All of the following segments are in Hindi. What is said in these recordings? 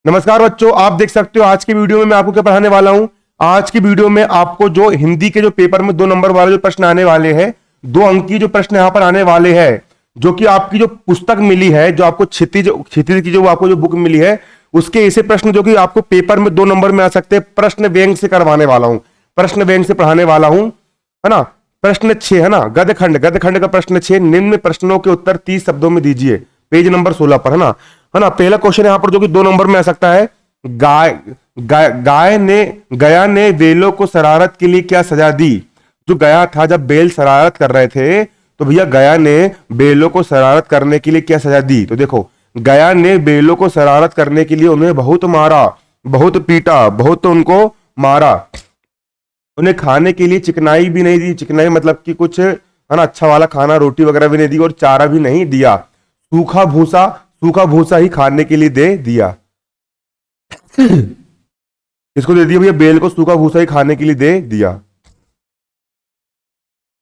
नमस्कार बच्चों, आप देख सकते हो आज की वीडियो में मैं आपको क्या पढ़ाने वाला हूं। आज की वीडियो में आपको जो हिंदी के जो पेपर में 2 नंबर वाले जो प्रश्न आने वाले हैं, 2 अंक की जो प्रश्न यहां पर आने वाले हैं, जो कि आपकी जो पुस्तक मिली है, जो आपको क्षितिज की जो आपको जो बुक मिली है, उसके ऐसे प्रश्न जो कि आपको पेपर में 2 नंबर में आ सकते हैं, प्रश्न बैंक से करवाने वाला हूं, प्रश्न बैंक से पढ़ाने वाला हूं, है ना। प्रश्न 6 है ना, गदखंड का प्रश्न 6, निम्न प्रश्नों के उत्तर 30 शब्दों में दीजिए, पेज नंबर 16 पर, है ना। पहला क्वेश्चन यहां पर जो कि 2 नंबर में आ सकता है, गया ने बेलों को शरारत के लिए क्या सजा दी। जो गया था, जब बेल शरारत कर रहे थे तो भैया गया ने बेलों को शरारत करने के लिए क्या सजा दी। तो देखो, गया ने बेलों को शरारत करने के लिए उन्हें बहुत मारा, बहुत पीटा, बहुत उनको मारा। उन्हें खाने के लिए चिकनाई भी नहीं दी। चिकनाई मतलब कि कुछ, है ना, अच्छा वाला खाना, रोटी वगैरह भी नहीं दी, और चारा भी नहीं दिया। सूखा भूसा ही खाने के लिए दे दिया। किसको दे दिया भैया? बेल को सूखा भूसा ही खाने के लिए दे दिया।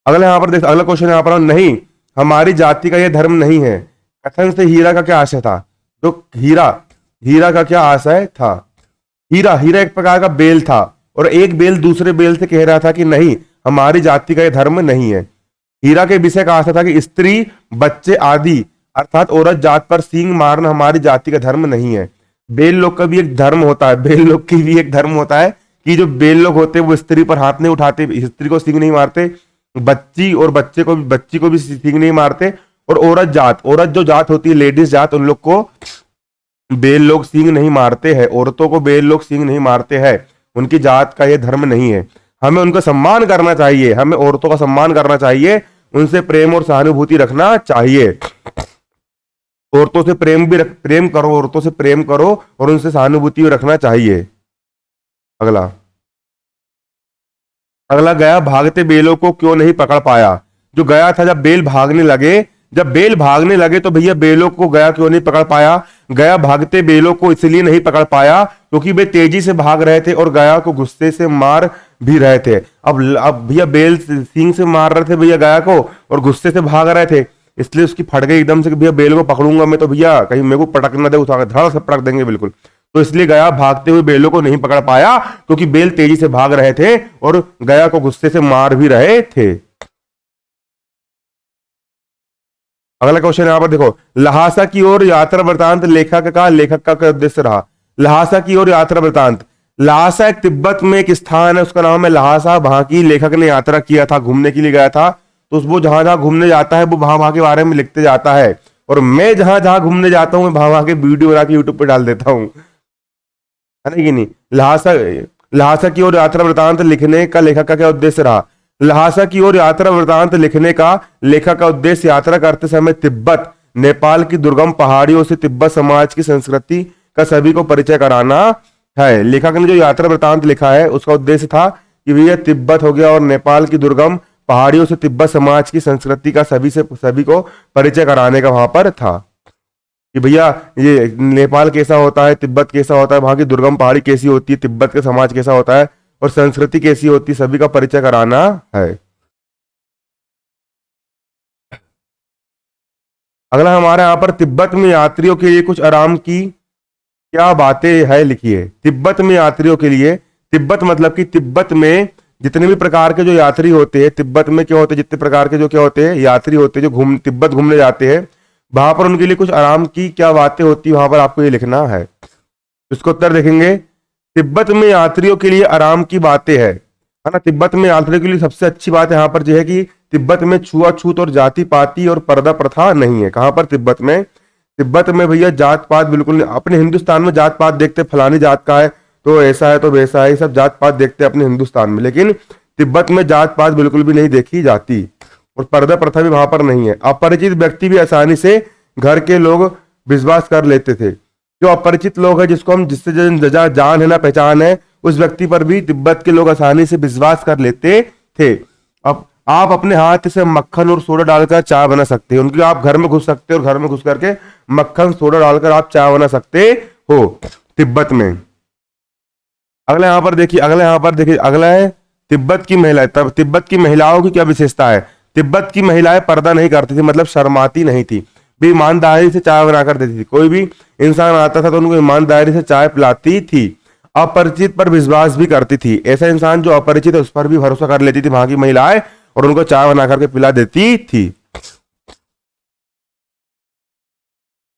अगला यहां पर देख, अगला क्वेश्चन यहां पर, नहीं हमारी जाति का यह धर्म नहीं है। कथन से हीरा का क्या आशय था। तो हीरा का क्या आशय था। हीरा एक प्रकार का बेल था, और एक बेल दूसरे बेल से कह रहा था कि नहीं, हमारी जाति का यह धर्म नहीं है। हीरा के विषय का आशय था कि स्त्री, बच्चे आदि, अर्थात औरत जात पर सींग मारना हमारी जाति का धर्म नहीं है। बेल लोग का भी एक धर्म होता है, बेल लोग की भी एक धर्म होता है कि जो बेल लोग होते हैं वो स्त्री पर हाथ नहीं उठाते, स्त्री को सींग नहीं मारते, बच्ची और बच्ची को भी सींग नहीं मारते। और औरत जो जात होती है, लेडीज जात, उन लोग को बेल लोग सींग नहीं मारते हैं, औरतों को बेल लोग सींग नहीं मारते हैं। उनकी जात का यह धर्म नहीं है। हमें उनका सम्मान करना चाहिए, हमें औरतों का सम्मान करना चाहिए, उनसे प्रेम और सहानुभूति रखना चाहिए। औरतों से प्रेम करो, औरतों से प्रेम करो और उनसे सहानुभूति भी रखना चाहिए। अगला गया भागते बेलों को क्यों नहीं पकड़ पाया। जो गया था, जब बेल भागने लगे तो भैया बेलों को गया क्यों नहीं पकड़ पाया। गया भागते बेलों को इसलिए नहीं पकड़ पाया क्योंकि वे तेजी से भाग रहे थे और गया को गुस्से से मार भी रहे थे। अब भैया बेल सींग से मार रहे थे भैया गया को, और गुस्से से भाग रहे थे, इसलिए उसकी फट गई एकदम से कि भैया बेल को पकड़ूंगा मैं तो भैया कहीं मेरे को पटक ना दे, उठा धड़ से पटक देंगे बिल्कुल। तो इसलिए गया भागते हुए बेलों को नहीं पकड़ पाया क्योंकि बेल तेजी से भाग रहे थे और गया को गुस्से से मार भी रहे थे। अगला क्वेश्चन यहां पर देखो, लहासा की ओर यात्रा वृतांत लेखक का उद्देश्य रहा। लहासा की ओर यात्रा वृतांत, लहासा एक तिब्बत में एक स्थान है, उसका नाम है लहासा। वहां की लेखक ने यात्रा किया था, घूमने के लिए गया था, तो वो जहां जहां घूमने जाता है वो वहां के बारे में लिखते जाता है, और मैं जहां जहां घूमने जाता हूँ वहां के वीडियो बना के यूट्यूब पर डाल देता हूँ, है ना कि नहीं। लहासा की ओर यात्रा वृतांत लिखने का लेखक का क्या उद्देश्य रहा। लहासा की ओर यात्रा वृतांत लिखने का लेखक का उद्देश्य यात्रा करते समय तिब्बत, नेपाल की दुर्गम पहाड़ियों से तिब्बत समाज की संस्कृति का सभी को परिचय कराना है। लेखक ने जो यात्रा वृतांत लिखा है उसका उद्देश्य था कि भैया तिब्बत हो गया और नेपाल की दुर्गम पहाड़ियों से तिब्बत समाज की संस्कृति का सभी को परिचय कराने का वहां पर था कि भैया ये नेपाल कैसा होता है, तिब्बत कैसा होता है, वहां की दुर्गम पहाड़ी कैसी होती है, तिब्बत का समाज कैसा होता है और संस्कृति कैसी होती है, सभी का परिचय कराना है। अगला हमारे यहाँ पर, तिब्बत में यात्रियों के लिए कुछ आराम की क्या बातें है लिखिए। तिब्बत में यात्रियों के लिए, तिब्बत मतलब कि तिब्बत में जितने भी प्रकार के जो यात्री होते हैं, तिब्बत में क्या होते हैं, जितने प्रकार के जो क्या होते हैं यात्री होते हैं जो तिब्बत घूमने जाते हैं, वहां पर उनके लिए कुछ आराम की क्या बातें होती है, वहां पर आपको ये लिखना है। इसको उत्तर देखेंगे, तिब्बत में यात्रियों के लिए आराम की बातें है ना। तिब्बत में यात्रियों के लिए सबसे अच्छी बात यहाँ पर जो है कि तिब्बत में छुआछूत और जाति पाति और पर्दा प्रथा नहीं है। कहां पर? तिब्बत में भैया जात पात बिल्कुल नहीं। अपने हिंदुस्तान में जात पात देखते, फलानी जात का है तो ऐसा है तो वैसा है, सब जात पात देखते हैं अपने हिंदुस्तान में, लेकिन तिब्बत में जात पात बिल्कुल भी नहीं देखी जाती और पर्दा प्रथा भी वहां पर नहीं है। अपरिचित व्यक्ति भी आसानी से घर के लोग विश्वास कर लेते थे। जो अपरिचित लोग हैं, जिससे जान है ना पहचान है, उस व्यक्ति पर भी तिब्बत के लोग आसानी से विश्वास कर लेते थे। अब आप अपने हाथ से मक्खन और सोडा डालकर चाय बना सकते हैं, उनके आप घर में घुस सकते हो और घर में घुस करके मक्खन सोडा डालकर आप चाय बना सकते हो तिब्बत में। अगला यहाँ पर देखिए, अगला है तिब्बत की महिलाएं। तब तिब्बत की महिलाओं की क्या विशेषता है। तिब्बत की महिलाएं पर्दा नहीं करती थी, मतलब शर्माती नहीं थी। भी ईमानदारी से चाय बनाकर देती थी। कोई भी इंसान आता था तो उनको ईमानदारी से चाय पिलाती थी। अपरिचित पर विश्वास भी करती थी। ऐसा इंसान जो अपरिचित है उस पर भी भरोसा कर लेती थी वहां की महिलाएं और उनको चाय बना करके पिला देती थी।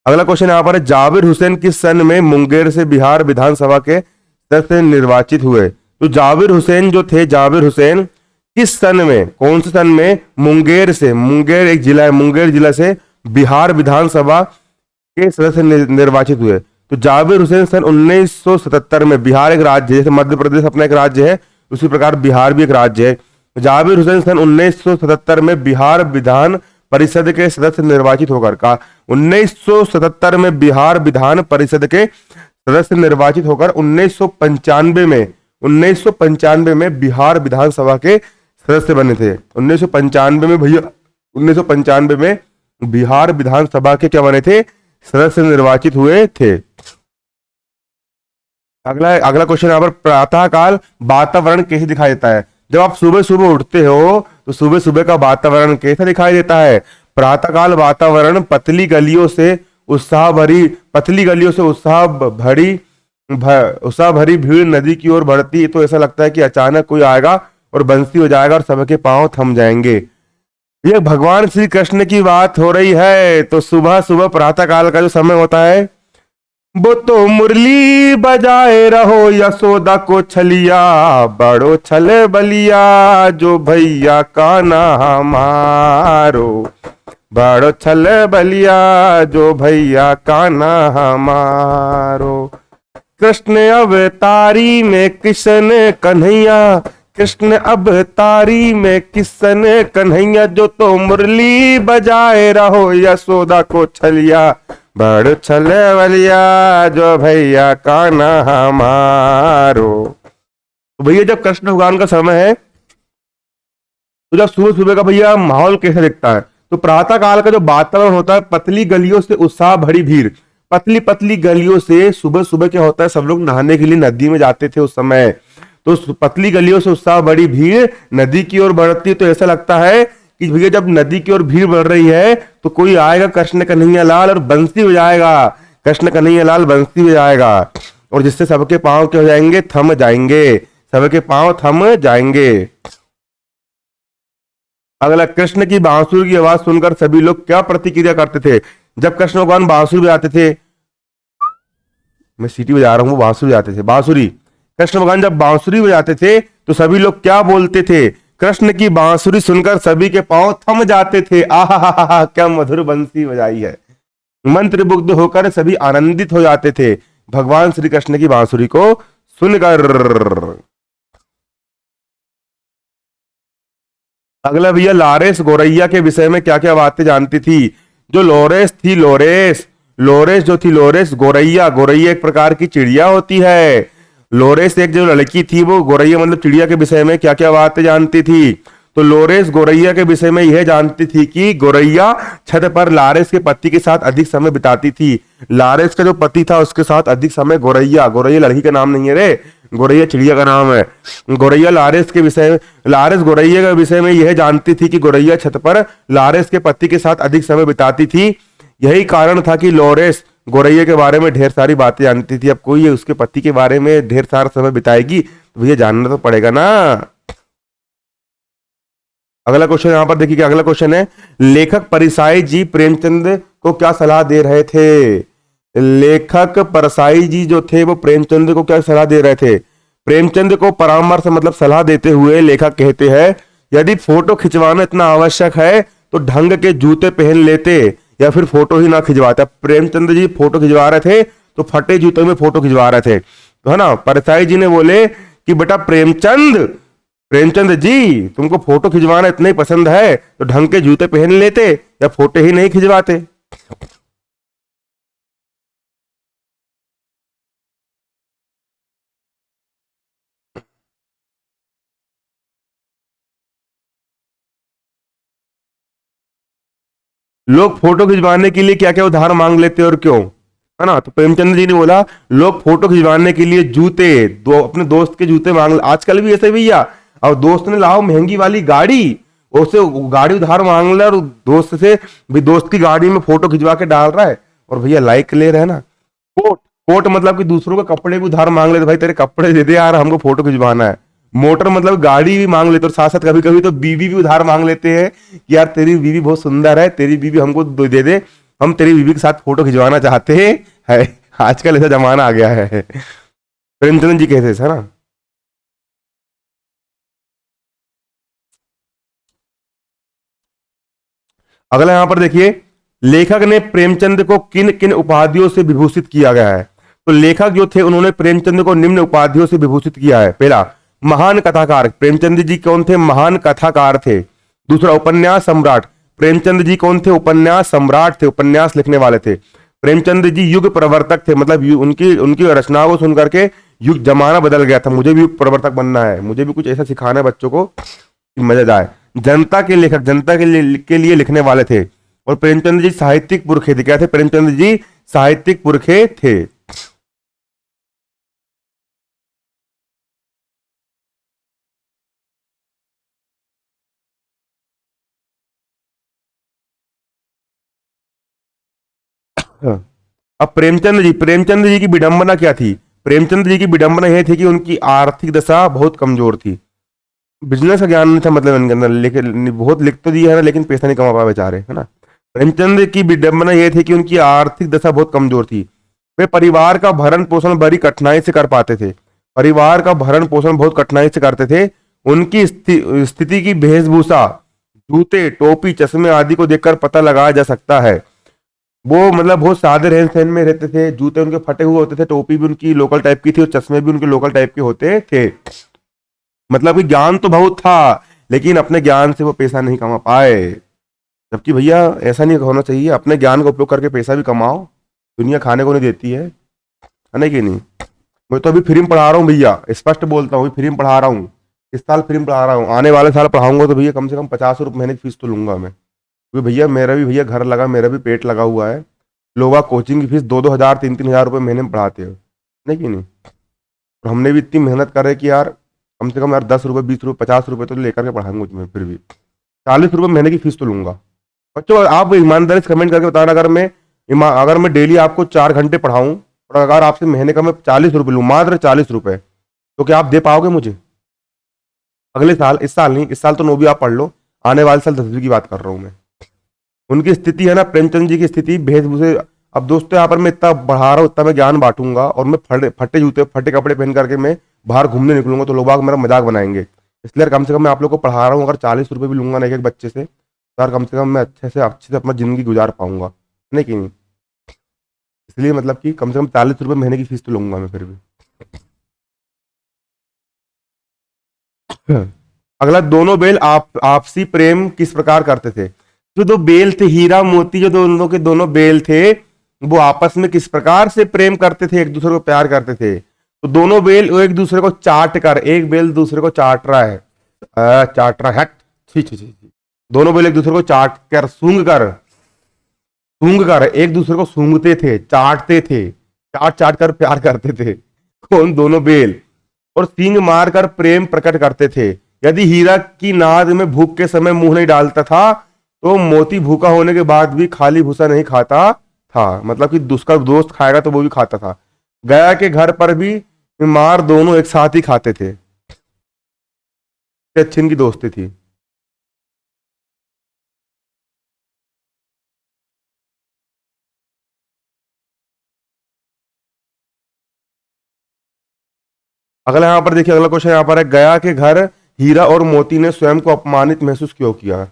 अगला क्वेश्चन यहाँ पर है, जाबिर हुसैन किस सन में मुंगेर से बिहार विधानसभा के सदस्य निर्वाचित हुए? तो जाबिर हुसैन जो थे, जाबिर हुसैन किस सन में, कौन से सन में मुंगेर से, मुंगेर एक जिला है, मुंगेर जिला से बिहार विधानसभा के सदस्य निर्वाचित हुए? तो जाबिर हुसैन सन 1977 में, बिहार एक राज्य है, जैसे मध्य प्रदेश अपना एक राज्य है उसी प्रकार बिहार भी एक राज्य है। तो जाबिर हुसैन सन 1977 में बिहार विधान परिषद के सदस्य निर्वाचित होकर, का 1977 में बिहार विधान परिषद के सदस्य निर्वाचित होकर 1995 में बिहार विधानसभा के सदस्य बने थे। 1995 में भैया, 1995 में बिहार विधानसभा के क्या बने थे? सदस्य निर्वाचित हुए थे। अगला क्वेश्चन यहाँ पर, प्रातः काल वातावरण कैसे दिखाई देता है? जब आप सुबह सुबह उठते हो तो सुबह सुबह का वातावरण कैसा दिखाई देता है? प्रातः काल वातावरण पतली गलियों से उत्साह भरी भीड़ नदी की ओर बढ़ती, तो ऐसा लगता है कि अचानक कोई आएगा और बंसी हो जाएगा और सबके पांव थम जाएंगे। ये भगवान श्री कृष्ण की बात हो रही है। तो सुबह सुबह प्रातः काल का जो समय होता है वो तो मुरली बजाए रहो यशोदा को छलिया, बड़ो छले बलिया जो भैया कान्हा हमारो, बड़ो छले बलिया जो भैया कान्हा हमारो। कृष्ण अवतारी में किशन कन्हैया, कृष्ण अवतारी में किशन कन्हैया, जो तो मुरली बजाए रहो यशोदा को छलिया, बड़ छले बलिया जो भैया कान्हा हमारो। तो भैया जब कृष्ण भगवान का समय है तो जब सुबह सुबह का भैया माहौल कैसा दिखता है? तो प्रातः काल का जो वातावरण होता है, पतली गलियों से उत्साह भरी भीड़, पतली पतली गलियों से सुबह सुबह क्या होता है, सब लोग नहाने के लिए नदी में जाते थे उस समय। तो पतली गलियों से उत्साह बड़ी भीड़ नदी की ओर बढ़ती है, तो ऐसा लगता है कि भैया जब नदी की ओर भीड़ बढ़ रही है तो कोई आएगा कृष्ण कन्हैया लाल और बंसी बजाएगा, कृष्ण कन्हैया लाल बंसी बजाएगा, और जिससे सबके पांव क्या हो जाएंगे? थम जाएंगे, सबके पांव थम जाएंगे। अगला, कृष्ण की बांसुरी की आवाज सुनकर सभी लोग क्या प्रतिक्रिया करते थे? जब कृष्ण भगवान बांसुरी बजाते थे, मैं सीटी बजा रहा हूं, वो बांसुरी बजाते थे, बांसुरी, कृष्ण भगवान जब बांसुरी बजाते थे तो सभी लोग क्या बोलते थे? कृष्ण की बांसुरी सुनकर सभी के पांव थम जाते थे। आहा, क्या मधुर बंसी बजाई है। मंत्रमुग्ध होकर सभी आनंदित हो जाते थे भगवान श्री कृष्ण की बांसुरी को सुनकर। अगला भैया, लारेस गौरैया के विषय में क्या क्या बातें जानती थी? जो लोरेस थी, लोरेस जो थी, लोरेस गौरैया, गौरैया एक प्रकार की चिड़िया होती है। लोरेस एक जो लड़की थी वो गौरैया मतलब चिड़िया के विषय में क्या क्या बातें जानती थी? तो लोरेस गौरैया के विषय में यह जानती थी कि गौरैया छत पर लारेस के पति के साथ अधिक समय बिताती थी। लारेस का जो पति था उसके साथ अधिक समय गौरैया, गौरैया लड़की का नाम नहीं है रे, गौरैया चिड़िया का नाम है। गौरैया लारेस गौरैया के विषय में यह जानती थी कि गौरैया छत पर लारेस के पति के साथ अधिक समय बिताती थी। यही कारण था कि लोरेस गौरैया के बारे में ढेर सारी बातें जानती थी। अब कोई उसके पति के बारे में ढेर सारा समय बिताएगी तो भैया जानना तो पड़ेगा ना। अगला क्वेश्चन यहाँ पर देखिए, कि अगला क्वेश्चन है, लेखक परसाई जी प्रेमचंद को क्या सलाह दे रहे थे? लेखक परसाई जी जो थे वो प्रेमचंद को क्या सलाह दे रहे थे? प्रेमचंद को परामर्श मतलब सलाह देते हुए लेखक कहते हैं, यदि फोटो खिंचवाना इतना आवश्यक है तो ढंग के जूते पहन लेते या फिर फोटो ही ना खिंचवाते। प्रेमचंद जी फोटो खिंचवा रहे थे तो फटे जूते में फोटो खिंचवा रहे थे, तो है ना। परसाई जी ने बोले कि बेटा प्रेमचंद जी, तुमको फोटो खिंचवाना इतना ही पसंद है तो ढंग के जूते पहन लेते या फोटो ही नहीं खिंचवाते। लोग फोटो खिंचवाने के लिए क्या क्या उधार मांग लेते और क्यों, है ना। तो प्रेमचंद जी ने बोला लोग फोटो खिंचवाने के लिए जूते, अपने दोस्त के जूते मांग, आजकल भी ऐसे भैया, और दोस्त ने लाओ महंगी वाली गाड़ी, उससे गाड़ी उधार मांग ले और दोस्त से भी दोस्त की गाड़ी में फोटो खिंचवा के डाल रहा है और भैया लाइक ले रहे हैं ना। कोट कोट मतलब कि दूसरों के कपड़े भी उधार मांग लेते, भाई तेरे कपड़े दे दे यार, हमको फोटो खिंचवाना है। मोटर मतलब गाड़ी भी मांग लेते और साथ साथ कभी कभी तो बीवी भी उधार मांग लेते हैं कि यार तेरी बीवी बहुत सुंदर है, तेरी बीवी हमको दे दे, हम तेरी बीवी के साथ फोटो खिंचवाना चाहते हैं। है आजकल ऐसा जमाना आ गया है। प्रेमचंद जी कहते थे ना। अगला यहां पर देखिए, लेखक ने प्रेमचंद को किन किन उपाधियों से विभूषित किया गया है। तो लेखक जो थे उन्होंने प्रेमचंद को निम्न उपाधियों से विभूषित किया है। पहला, महान कथाकार। प्रेमचंद जी कौन थे? महान कथाकार थे। दूसरा, उपन्यास सम्राट। प्रेमचंद जी कौन थे? उपन्यास सम्राट थे, उपन्यास लिखने वाले थे। प्रेमचंद जी युग प्रवर्तक थे, मतलब उनकी उनकी रचनाओं को सुनकर के युग जमाना बदल गया था, मुझे भी युग प्रवर्तक बनना है, मुझे भी कुछ ऐसा सिखाना है बच्चों को कि मजा आए। जनता के लेखक, जनता के लिए लिखने वाले थे। और प्रेमचंद जी साहित्यिक पुरखे थे। क्या थे प्रेमचंद जी? साहित्यिक पुरखे थे। हाँ। अब प्रेमचंद जी की विडंबना क्या थी? प्रेमचंद जी की विडंबना यह थी कि उनकी आर्थिक दशा बहुत कमजोर थी। बिजनेस का ज्ञान नहीं था, मतलब इनके अंदर, लेकिन बहुत लिख तो दिया है ना, लेकिन पैसा नहीं कमा पाए बेचारे, है ना। प्रेमचंद की विडंबना यह थी कि उनकी आर्थिक दशा बहुत कमजोर थी। वे परिवार का भरण पोषण बड़ी कठिनाई से कर पाते थे। परिवार का भरण पोषण बहुत कठिनाई से करते थे। उनकी स्थिति की वेशभूषा, जूते, टोपी, चश्मे आदि को देखकर पता लगाया जा सकता है। वो मतलब बहुत सादे रहन सहन में रहते थे, जूते उनके फटे हुए होते थे, टोपी भी उनकी लोकल टाइप की थी और चश्मे भी उनके लोकल टाइप के होते थे। मतलब कि ज्ञान तो बहुत था, लेकिन अपने ज्ञान से वो पैसा नहीं कमा पाए। जबकि भैया ऐसा नहीं होना चाहिए, अपने ज्ञान का उपयोग करके पैसा भी कमाओ, दुनिया खाने को नहीं देती है ना कि नहीं। मैं तो अभी फ्री में पढ़ा रहा हूँ भैया, स्पष्ट बोलता हूँ, फ्री में पढ़ा रहा हूँ। इस साल फ्री में पढ़ा रहा हूँ, आने वाले साल पढ़ाऊंगा तो भैया कम से कम 50 रुपये महीने की फीस तो लूंगा मैं, क्योंकि भैया मेरा भी भैया घर लगा, मेरा भी पेट लगा हुआ है। लोग कोचिंग की फीस 2-2 हज़ार 3-3 हज़ार रुपये महीने में पढ़ाते हो, नहीं कि नहीं। और हमने भी इतनी मेहनत कर रहे कि यार कम से कम यार 10 रुपये 20 रुपये 50 रुपये तो लेकर के पढ़ाऊंगा मैं, फिर भी 40 रुपये महीने की फीस तो लूंगा। बच्चों आप ईमानदारी से कमेंट करके बताना, अगर मैं डेली आपको 4 घंटे पढ़ाऊं और अगर आपसे महीने का मैं 40 रुपये लूँ, मात्र 40 रुपये, तो क्या आप दे पाओगे मुझे? अगले साल, इस साल नहीं, इस साल तो 9वीं आप पढ़ लो, आने वाले साल 10वीं की बात कर रहा हूँ मैं। उनकी स्थिति है ना, प्रेमचंद जी की स्थिति वेशभूषे। अब दोस्तों यहाँ पर मैं इतना बढ़ा रहा हूँ, इतना मैं ज्ञान बांटूंगा और मैं फटे फटे जूते फटे कपड़े पहन करके मैं बाहर घूमने निकलूंगा तो लोग मेरा मजाक बनाएंगे। इसलिए कम से कम मैं आप लोग को पढ़ा रहा हूँ, अगर 40 रुपये भी लूंगा ना एक एक बच्चे से, तो यार कम से कम मैं अच्छे से अपना जिंदगी गुजार पाऊंगा, नहीं कि नहीं। इसलिए मतलब कि कम से कम 40 रुपये महीने की फीस तो लूंगा मैं फिर भी। अगला, दोनों बेल आपसी प्रेम किस प्रकार करते थे। जो दो बेल थे, हीरा मोती, जो दोनों के दोनों बेल थे, वो आपस में किस प्रकार से प्रेम करते थे, एक दूसरे को प्यार करते थे। तो दोनों बेल वो एक दूसरे को चाट कर, एक बेल दूसरे को चाट रहा है, चाट रहा है, हट, छी छी छी छी। दोनों बेल एक दूसरे को चाट कर, सूंघ कर एक दूसरे को सूंघते थे, चाटते थे, चाट चाट कर प्यार करते थे। कौन? दोनों बेल। और सींग मारकर प्रेम प्रकट करते थे। यदि हीरा की नाद में भूख के समय मुंह नहीं डालता था, तो मोती भूखा होने के बाद भी खाली भूसा नहीं खाता था, मतलब कि उसका दोस्त खाएगा तो वो भी खाता था। गया के घर पर भी मार दोनों एक साथ ही खाते थे। अच्छी इनकी दोस्ती थी। अगला यहाँ पर देखिए, अगला क्वेश्चन यहाँ पर है, गया के घर हीरा और मोती ने स्वयं को अपमानित महसूस क्यों किया।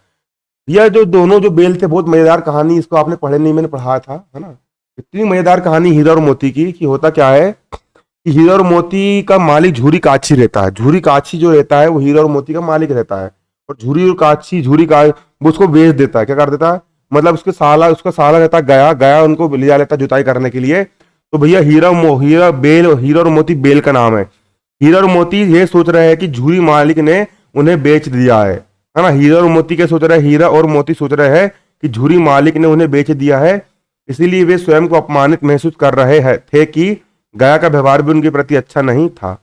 यह जो दोनों जो बेल थे, बहुत मजेदार कहानी, इसको आपने पढ़े नहीं, मैंने पढ़ाया था, है ना। इतनी मजेदार कहानी हीरा और मोती की कि होता क्या है कि हीरा और मोती का मालिक झूरी काछी रहता है। झूरी काछी जो रहता है वो हीरा और मोती का मालिक रहता है। और झूरी और काछी, वो उसको बेच देता है, क्या कर देता है, मतलब उसका साला रहता है गया, गया उनको ले जा लेता है जुताई करने के लिए। तो भैया हीरा और मोती बेल का नाम है। हीरा और मोती ये सोच रहे हैं कि झूरी मालिक ने उन्हें बेच दिया है ना। हीरा और मोती क्या सोच रहे हैं? हीरा और मोती सोच रहे हैं कि झूरी मालिक ने उन्हें बेच दिया है, इसीलिए वे स्वयं को अपमानित महसूस कर रहे हैं थे कि गया का व्यवहार भी उनके प्रति अच्छा नहीं था।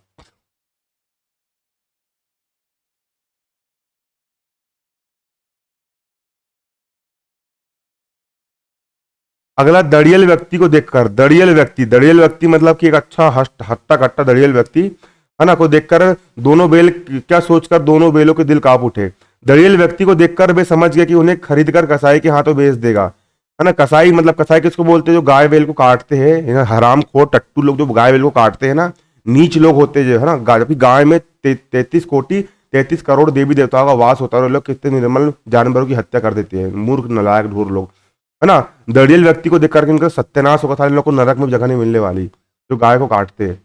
अगला दड़ियल व्यक्ति को देखकर, दड़ियल व्यक्ति मतलब कि एक अच्छा हट्टा कट्टा दड़ियल व्यक्ति है ना, को देखकर दोनों बेल क्या सोचकर दोनों बेलों के दिल कांप उठे। दड़ियल व्यक्ति को देखकर वे समझ गए कि उन्हें खरीद कर कसाई के हाथों बेच देगा, है ना। कसाई मतलब कसाई किसको बोलते हैं, जो गाय बैल को काटते हैं, हरामखोर टट्टू लोग जो गाय बैल को काटते हैं ना, नीच लोग होते हैं जो है ना। जबकि गाय में 33 करोड़ देवी देवताओं का वास होता है और लोग कितने निर्मल जानवरों की हत्या कर देते हैं, मूर्ख नलायक ढोर लोग, है ना। दड़ियल व्यक्ति को देख करके इनका सत्यानाश होगा, सारे लोग को नरक में जगह नहीं मिलने वाली जो गाय को काटते हैं।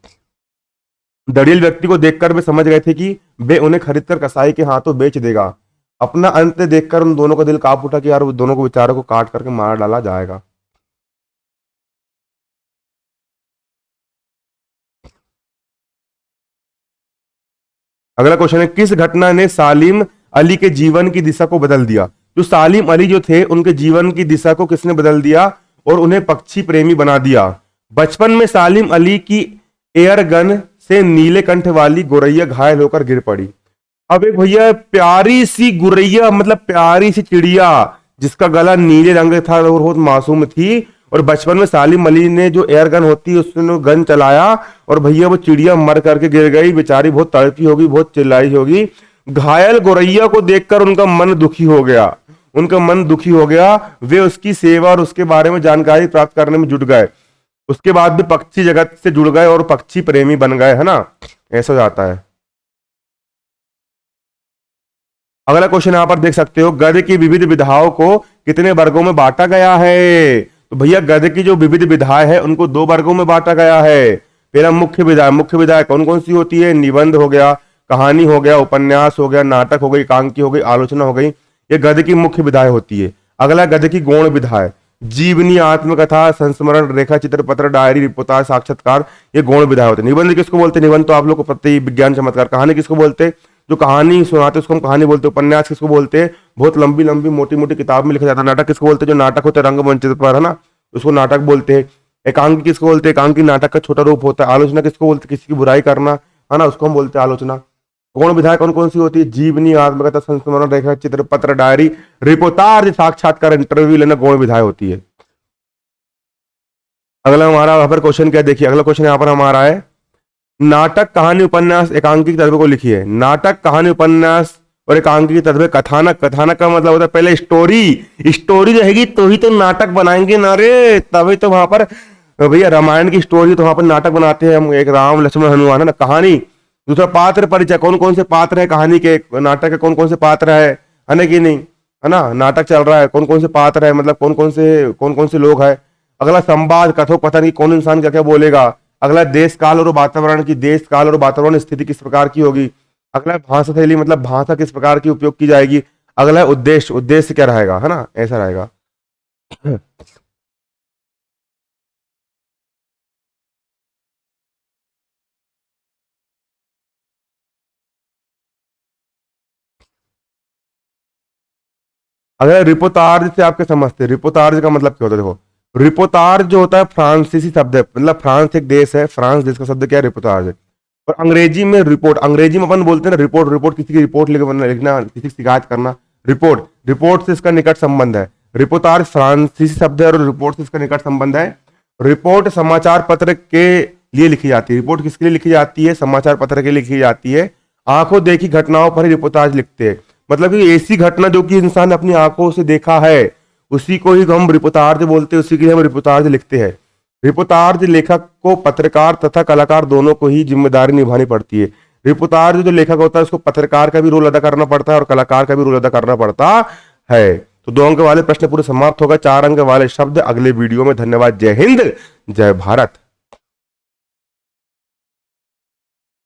दड़ियल व्यक्ति को देखकर वे समझ गए थे कि वे उन्हें खरीदकर कसाई के हाथों बेच देगा। अपना अंत देखकर उन दोनों का दिल कांप उठा कि यार वो दोनों को बेचारों को काट करके मार डाला जाएगा। अगला क्वेश्चन है, किस घटना ने सालिम अली के जीवन की दिशा को बदल दिया। जो सालिम अली जो थे उनके जीवन की दिशा को किसने बदल दिया और उन्हें पक्षी प्रेमी बना दिया। बचपन में सालिम अली की एयर गन से नीले कंठ वाली गोरैया घायल होकर गिर पड़ी। अब एक भैया प्यारी सी गुरैया मतलब प्यारी सी चिड़िया जिसका गला नीले रंग था और बहुत मासूम थी, और बचपन में सालिम अली ने जो एयर गन होती है उसने गन चलाया और भैया वो चिड़िया मर करके गिर गई, बेचारी बहुत तड़पी होगी, बहुत चिल्लाई होगी। घायल गोरैया को देखकर उनका मन दुखी हो गया, वे उसकी सेवा और उसके बारे में जानकारी प्राप्त करने में जुट गए। उसके बाद भी पक्षी जगत से जुड़ गए और पक्षी प्रेमी बन गए, है ना। ऐसा हो जाता है। अगला क्वेश्चन यहां पर देख सकते हो, गद्य की विविध विधाओं को कितने वर्गों में बांटा गया है। तो भैया गद्य की जो विविध विधाएं है उनको 2 वर्गों में बांटा गया है। पहला मुख्य विधाएं कौन कौन सी होती है, निबंध हो गया, कहानी हो गया, उपन्यास हो गया, नाटक हो गई, एकांकी हो गई, आलोचना हो गई, ये गद्य की मुख्य विधाएं होती है। अगला गद्य की गौण विधाएं, जीवनी, आत्मकथा, संस्मरण, रेखा चित्र, पत्र, डायरी, रिपोर्टाज, साक्षात्कार, ये गौण विधाएं होते हैं। निबंध किसको बोलते हैं, निबंध तो आप लोग को पता ही, विज्ञान चमत्कार। कहानी किसको बोलते हैं, जो कहानी सुनाते उसको हम कहानी बोलते हैं। उपन्यास किसको बोलते हैं, बहुत लंबी लंबी मोटी मोटी किताब में लिखा जाता है। नाटक किसको बोलते हैं, जो नाटक होते हैं रंगमंच पर, है ना, उसको नाटक बोलते हैं। एकांकी किसको बोलते हैं, एकांकी नाटक का छोटा रूप होता है। आलोचना किसको बोलते हैं, किसी की बुराई करना, है ना, उसको हम बोलते हैं आलोचना। गौण विधाएं कौन कौन सी होती है, जीवनी, आत्मकथा, संस्मरण, रेखा चित्र, पत्र, डायरी, रिपोर्टाज, साक्षात्कार, इंटरव्यू लेना, गौण विधाएं होती है। अगला हमारा यहाँ पर क्वेश्चन क्या देखिए, अगला क्वेश्चन यहाँ पर हमारा है, नाटक, कहानी, उपन्यास, एकांकी की तत्व को लिखिए। नाटक, कहानी, उपन्यास और एकांकी की तत्व। कथानक का मतलब होता है पहले स्टोरी रहेगी तो ही तो नाटक बनाएंगे ना रे, तभी तो वहां पर भैया रामायण की स्टोरी तो वहां पर नाटक बनाते हैं हम, एक राम लक्ष्मण हनुमान, है ना। कहानी, दूसरा पात्र परिचय, कौन कौन से पात्र है कहानी के, नाटक के कौन कौन से पात्र है ना कि नहीं, है ना। नाटक चल रहा है, कौन कौन से पात्र है, मतलब कौन कौन से लोग हैं। अगला संवाद, कथोपकथन की कौन इंसान क्या क्या बोलेगा। अगला देश काल और वातावरण स्थिति किस प्रकार की होगी। अगला भाषा शैली, मतलब भाषा किस प्रकार की उपयोग की जाएगी। अगला उद्देश्य क्या रहेगा, है ना, ऐसा रहेगा। अगर रिपोर्टाज से आपके समझते हैं, रिपोर्टाज का मतलब क्या होता है, देखो रिपोर्टाज जो होता है फ्रांसीसी शब्द है, मतलब फ्रांस एक देश है, फ्रांस देश का शब्द क्या है, रिपोर्टाज है। और अंग्रेजी में रिपोर्ट, अंग्रेजी में अपन बोलते हैं ना रिपोर्ट, किसी की रिपोर्ट लिखना, किसी की शिकायत करना, रिपोर्ट से इसका निकट संबंध है। रिपोर्टाज फ्रांसीसी शब्द है और रिपोर्ट से इसका निकट संबंध है। रिपोर्ट समाचार पत्र के लिए लिखी जाती है। रिपोर्ट किसके लिए लिखी जाती है, समाचार पत्र के लिए लिखी जाती है। आंखों देखी घटनाओं पर ही रिपोर्टाज लिखते हैं, मतलब कि ऐसी घटना जो कि इंसान ने अपनी आंखों से देखा है उसी को ही हम रिपोर्टाज बोलते हैं, उसी के लिए हम रिपोर्टाज लिखते हैं। रिपोर्टाज लेखक को पत्रकार तथा कलाकार दोनों को ही जिम्मेदारी निभानी पड़ती है। रिपोर्टाज जो लेखक होता है उसको पत्रकार का भी रोल अदा करना पड़ता है और कलाकार का भी रोल अदा करना पड़ता है। तो 2 अंक वाले प्रश्न पूरे समाप्त होगा, 4 अंक वाले शब्द अगले वीडियो में। धन्यवाद, जय हिंद, जय भारत।